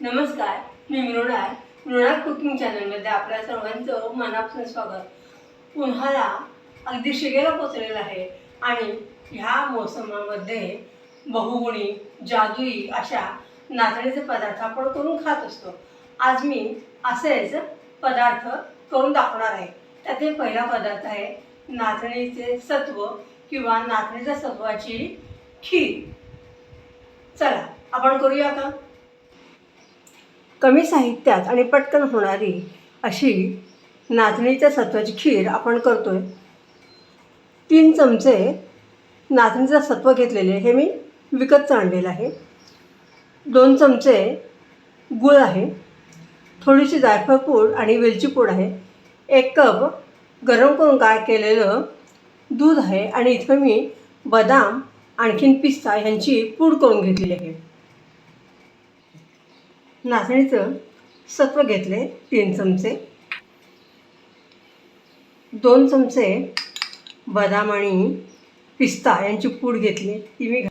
नमस्कार, मी मृणाल कुकिंग चॅनलमध्ये आपल्या सर्वांचं मनापासून स्वागत. उन्हाळा अगदी शिगेला पोचलेला आहे आणि ह्या मोसमामध्ये बहुगुणी जादुई अशा नाचणीचे पदार्थ आपण करून खात असतो. आज मी असेच पदार्थ करून दाखवणार आहे. त्यातील पहिला पदार्थ आहे नाचणीचे सत्व किंवा नाचणीच्या सत्वाची खीर. चला आपण करूया का? कमी साहित्यात आणि पटकन होणारी अशी नाचणीच्या सत्वाची खीर आपण करतोय. 3 चमचे नाचणीचं सत्व घेतलेले हे मी विकतचं आणलेलं आहे. 2 चमचे गूळ आहे, थोडीशी जायफळ पूड आणि वेलची पूड आहे, 1 कप गरम करून गार केलेलं दूध आहे आणि इथं मी बदाम आणखीन पिस्ता ह्यांची पूड करून घेतलेली आहे. नाचणीचं सत्व घेतले 3 चमचे, 2 चमचे बदाम आणि पिस्ता यांची पूड घेतली, ती मी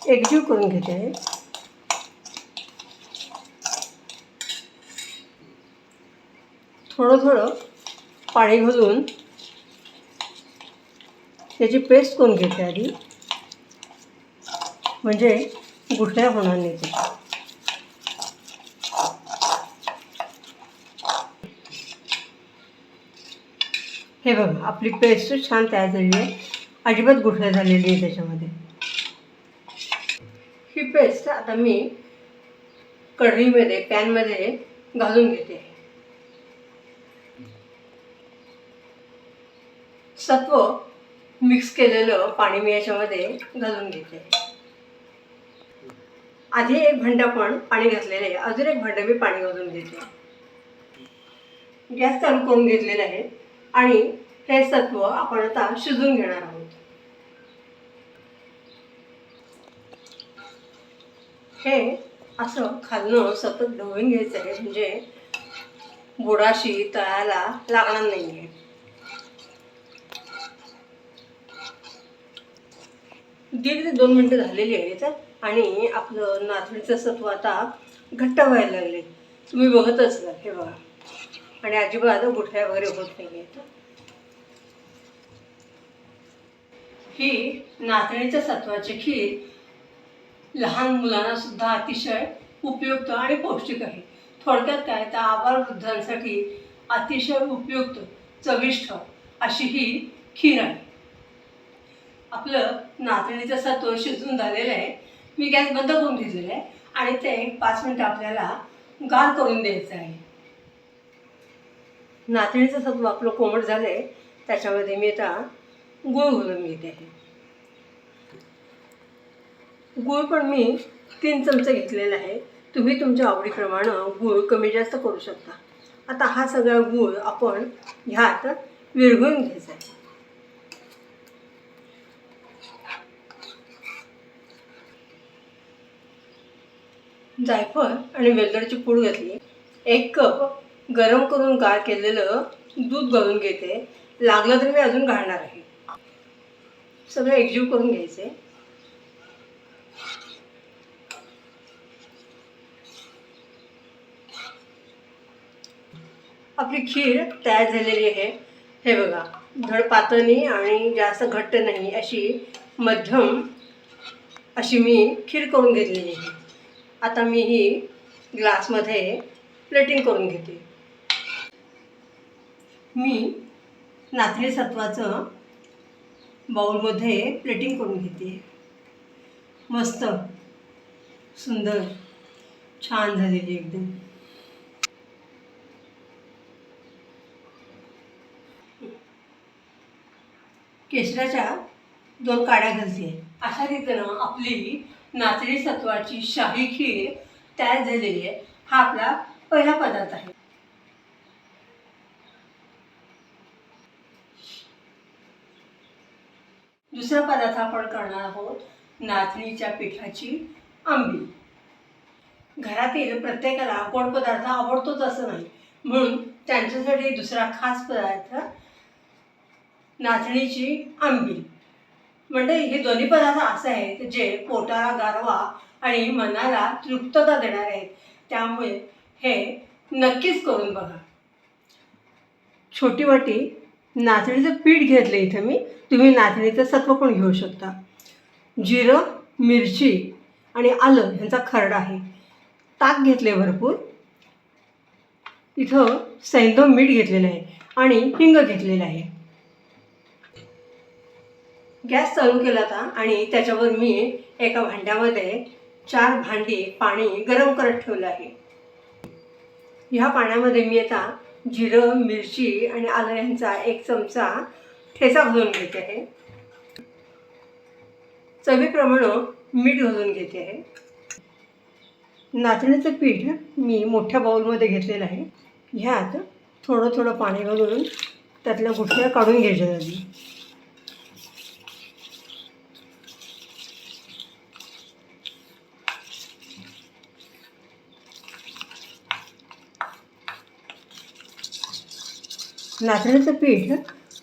एकजीव करून घेते आहे. थोडं पाणी घालून त्याची पेस्ट करून घेते आधी, म्हणजे गुठळ्या होणार नाही. हे बघा, आपली पेस्ट छान तयार झाली आहे, अजिबात गुठळ्या झालेली आहे त्याच्यामध्ये. ही पेस्ट आता मी कढईमध्ये पॅनमध्ये घालून घेते. सत्व मिक्स केलेलं पाणी मी याच्यामध्ये घालून घेते. आधी 1 भांडं पण पाणी घातलेलं आहे, अजून 1 भांडं मी पाणी घालून घेते. गॅस चालू करून घेतलेला आहे आणि हे सत्व आपण आता शिजवून घेणार आहोत. हे असं खालनं सतत ढवळून घ्यायचं आहे, म्हणजे बुडाशी तळायला लागणार नाही आहे. 1.5 ते 2 मिनटं झालेली आहेत आणि आपलं नाचणीचं सत्व आता घट्ट व्हायला लागले, तुम्ही बघत असाल. हे बघा, आणि अजिबात गुठळ्या वगैरे होत नाही आहेत. ही नाचणीच्या सत्वाची खीर लहान मुलांना सुद्धा अतिशय उपयुक्त आणि पौष्टिक आहे. थोडक्यात काय, तर आबालवृद्धांसाठी अतिशय उपयुक्त चविष्ट अशी ही खीर आहे. आपलं नाचणीचं सत्व शिजून झालेलं आहे. मी गॅस बंद करून घेतलेला आहे आणि ते 5 मिनटं आपल्याला गार करून द्यायचं आहे. नाचणीचं सत्व आपलं कोमट झालं आहे, त्याच्यामध्ये मी आता गूळ घालून घेते आहे. गूळ पण मी 3 चमचे घेतलेला आहे. तुम्ही तुमच्या आवडीप्रमाणे गूळ कमी जास्त करू शकता. आता हा सगळा गूळ आपण ह्यात विरघळून घ्यायचा आहे. जायफळ आणि वेलदोड्याची पूड घातली, 1 कप गरम करून गार केलेलं दूध घालून घेते. लागलं तर मी अजून घालणार आहे. सगळं एकजीव करून घ्यायचे. आपली खीर तयार झालेली आहे. हे बघा, धड पातळ नाही आणि जास्त घट्ट नाही, अशी मध्यम अशी मी खीर करून घेतलेली आहे. आता मी ही ग्लासमध्ये प्लेटिंग करून घेते. मी नाचणी सत्वाचं बाउलमध्ये प्लेटिंग करून घेते. मस्त सुंदर छान झालेली एकदम. केशराच्या 2 काड्या घालते. अशा रीतीनं आपली नाचणी सत्वाची शाही खीर तयार झालेली आहे. हा आपला पहिला पदार्थ आहे. दुसरा पदार्थ आपण करणार आहोत नाचणीच्या पिठाची आंबील. घरातील प्रत्येकाला गोड पदार्थ आवडतोच असं नाही, म्हणून त्यांच्यासाठी दुसरा खास पदार्थ नाचणीची आंबील. म्हणजे हे दोन्ही पदार्थ असे आहेत जे पोटाला गारवा आणि मनाला तृप्तता देणार आहेत. त्यामुळे हे नक्कीच करून बघा. छोटी वाटी नाचणीचं पीठ घेतलं इथं मी. तुम्ही नाचणीचं सत्व पण घेऊ शकता. जिरं, मिरची आणि आलं ह्यांचा खरडा आहे. ताक घेतले भरपूर. इथं सैंधव मीठ घेतलेलं आहे आणि हिंग घेतलेलं आहे. गॅस चालू केला होता आणि त्याच्यावर मी एका भांड्यामध्ये 4 भांडी पाणी गरम करत ठेवलं आहे. ह्या पाण्यामध्ये मी आता जिरं, मिरची आणि आलं यांचा 1 चमचा ठेचा घालून घेते आहे. चवीप्रमाणे मीठ घालून घेते आहे. नाचणीचं पीठ मी मोठ्या बाउलमध्ये घेतलेलं आहे. ह्यात थोडं थोडं पाणी घालून त्यातल्या गुठळ्या काढून घ्यायच्या आधी. नाचणीचं पीठ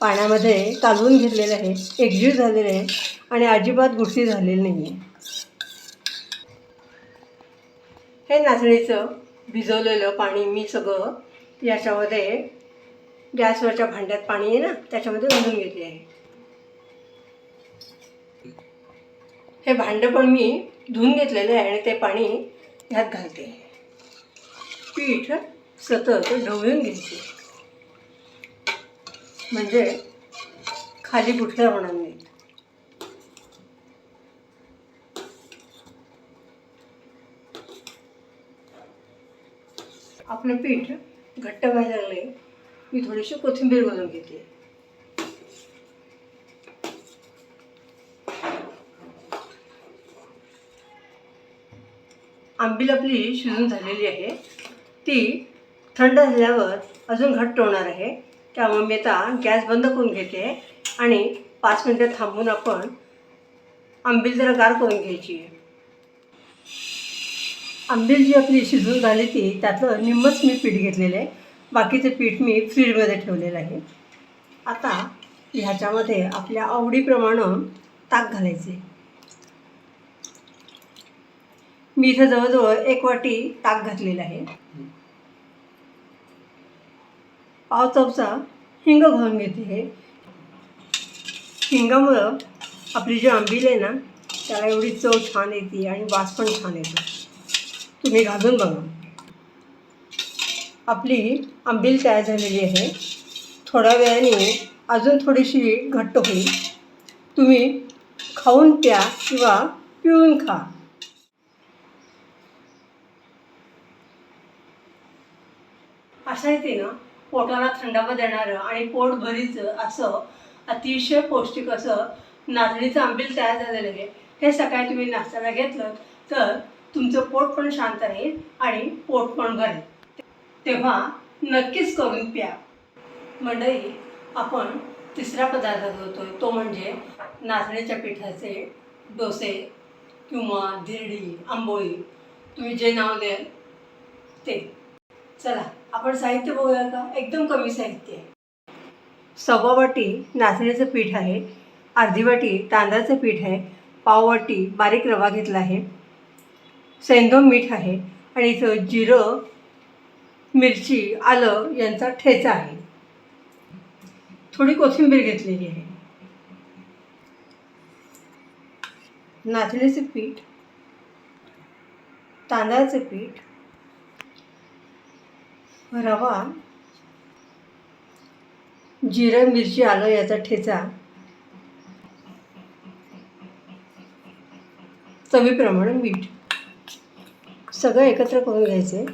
पाण्यामध्ये कालवून घेतलेलं आहे, एकजीव झालेलं आहे आणि अजिबात गुठली झालेली नाही आहे. हे नाचणीचं भिजवलेलं पाणी मी सगळं याच्यामध्ये गॅसवरच्या भांड्यात पाणी आहे ना त्याच्यामध्ये घालून घेतले आहे. हे भांडं पण मी धुवून घेतलेलं आहे आणि ते पाणी ह्यात घालते. पीठ सतत ढवळून घ्यायचे म्हणजे खाली गुठल्या होणार नाहीत. आपलं पीठ घट्ट व्हायला लागले मी थोडीशी कोथिंबीर घालून घेते. आंबील आपली शिजून झालेली आहे. ती थंड झाल्यावर अजून घट्ट होणार आहे. त्यामुळे मी आता गॅस बंद करून घेते आणि 5 मिनिटं थांबून आपण आंबील जरा गार करून घ्यायची आहे. आंबील जी आपली शिजून झाली ती त्यातलं निम्मच मी पीठ घेतलेलं आहे. बाकीचं पीठ मी फ्रीजमध्ये ठेवलेलं आहे. आता ह्याच्यामध्ये आपल्या आवडीप्रमाणे ताक घालायचे. मी इथं जवळजवळ 1 वाटी ताक घातलेलं आहे. पाव चमचा हिंग घालून घेते. हिंगामुळं आपली जी आंबील आहे ना त्याला एवढी चव छान येते आणि वास पण छान येतो. तुम्ही घालून बघा. आपली आंबील तयार झालेली आहे. थोड्या वेळाने अजून थोडीशी घट्ट होईल. तुम्ही खाऊन प्या किंवा पिळून खा. अशा रीतीनं पोटाला थंडावा देणारं आणि पोट भरीचं असं अतिशय पौष्टिक असं नाचणीचं आंबील तयार झालेलं आहे. हे सकाळी तुम्ही नाश्त्याला घेतलं तर तुमचं पोट पण शांत राहील आणि पोट पण भरेल. तेव्हा नक्कीच करून प्या. मंडळी, आपण तिसरा पदार्थ करतोय तो म्हणजे नाचणीच्या पिठाचे डोसे किंवा धिरडी, आंबोळी, तुम्ही जे नाव द्याल ते. चला आपण साहित्य बघूया का. एकदम कमी साहित्य आहे. 1/4 वाटी नाचणीचं पीठ आहे. अर्धी वाटी तांदळाचं पीठ आहे. पाव वाटी बारीक रवा घेतला आहे. सैंधव मीठ आहे आणि इथं जिरं, मिरची, आलं यांचा ठेचा आहे. थोडी कोथिंबीर घेतलेली आहे. नाचणीचं पीठ, तांदळाचं पीठ, रवा, जिरं, मिरची, आलं याचा ठेचा, चवीप्रमाणे मीठ सगळं एकत्र करून घ्यायचे.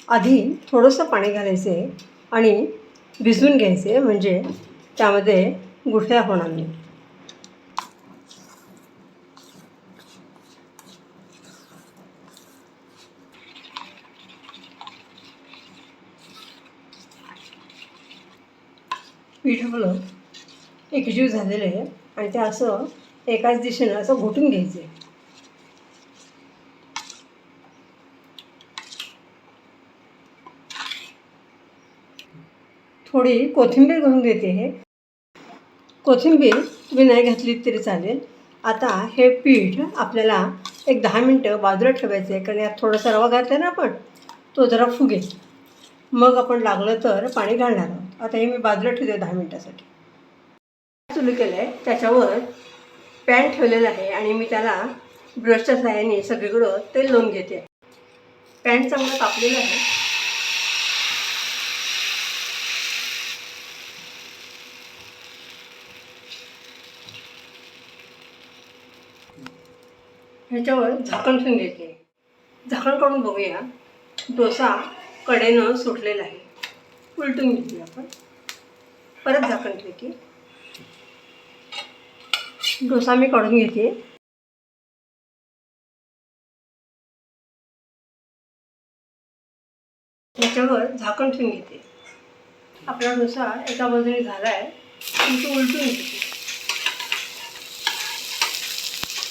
आधी थोडंसं पाणी घालायचे आणि भिजवून घ्यायचे म्हणजे त्यामध्ये गुठळ्या होणार नाही. पीठ आपलं एकजीव झालेलं आहे आणि ते असं एकाच दिशेनं असं घोटून घ्यायचे. थोडी कोथिंबीर घालून घेते. हे कोथिंबीर तुम्ही नाही घातली तरी चालेल. आता हे पीठ आपल्याला एक 10 मिनटं बाजूला ठेवायचं आहे, कारण यात थोडासा रवा घातला ना आपण, तो जरा फुगेल. मग आपण लागलं तर पाणी घालणार आहोत. आता हे मी बाजूला ठेवते 10 मिनटासाठी. सुरू केलं आहे, त्याच्यावर पॅन ठेवलेलं आहे आणि मी त्याला ब्रशच्या सहाय्याने सगळीकडं तेल लावून घेते. पॅन चांगलं तापलेलं आहे. ह्याच्यावर झाकण ठेवून घेते. झाकण काढून बघूया, डोसा कडेनं सुटलेला आहे. उलटून घेते आपण. परत झाकण ठेवते. डोसा मी काढून घेते. ह्याच्यावर झाकण ठेवून घेते. आपला डोसा एका बाजूने झाला आहे, तो उलटून घेते.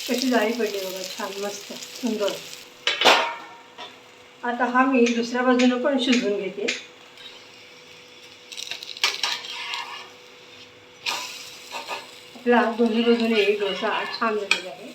कशी जाळी पडली बघा, छान मस्त सुंदर. आता हा मी दुसऱ्या बाजूनं पण शिजवून घेते. आपला दोन्ही बाजूने डोसा छान झालेला आहे.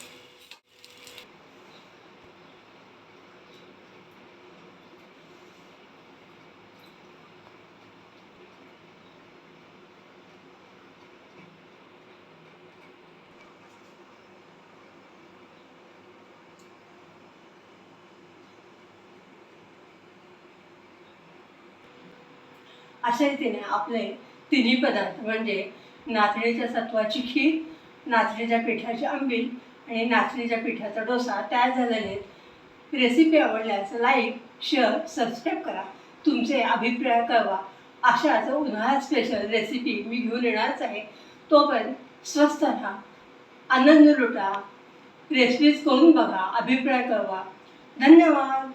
अशा रीतीने आपले तिन्ही पदार्थ म्हणजे नाचणीच्या सत्वाची खीर, नाचणीच्या पिठाची आंबील आणि नाचणीच्या पिठाचा डोसा तयार झालेले आहेत. रेसिपी आवडल्यास लाईक, शेअर, सबस्क्राईब करा. तुमचे अभिप्राय कळवा. अशाच उन्हाळा स्पेशल रेसिपी मी घेऊन येणारच आहे. तोपर्यंत स्वस्थ राहा, आनंद लुटा, रेसिपीज करून बघा, अभिप्राय कळवा. धन्यवाद.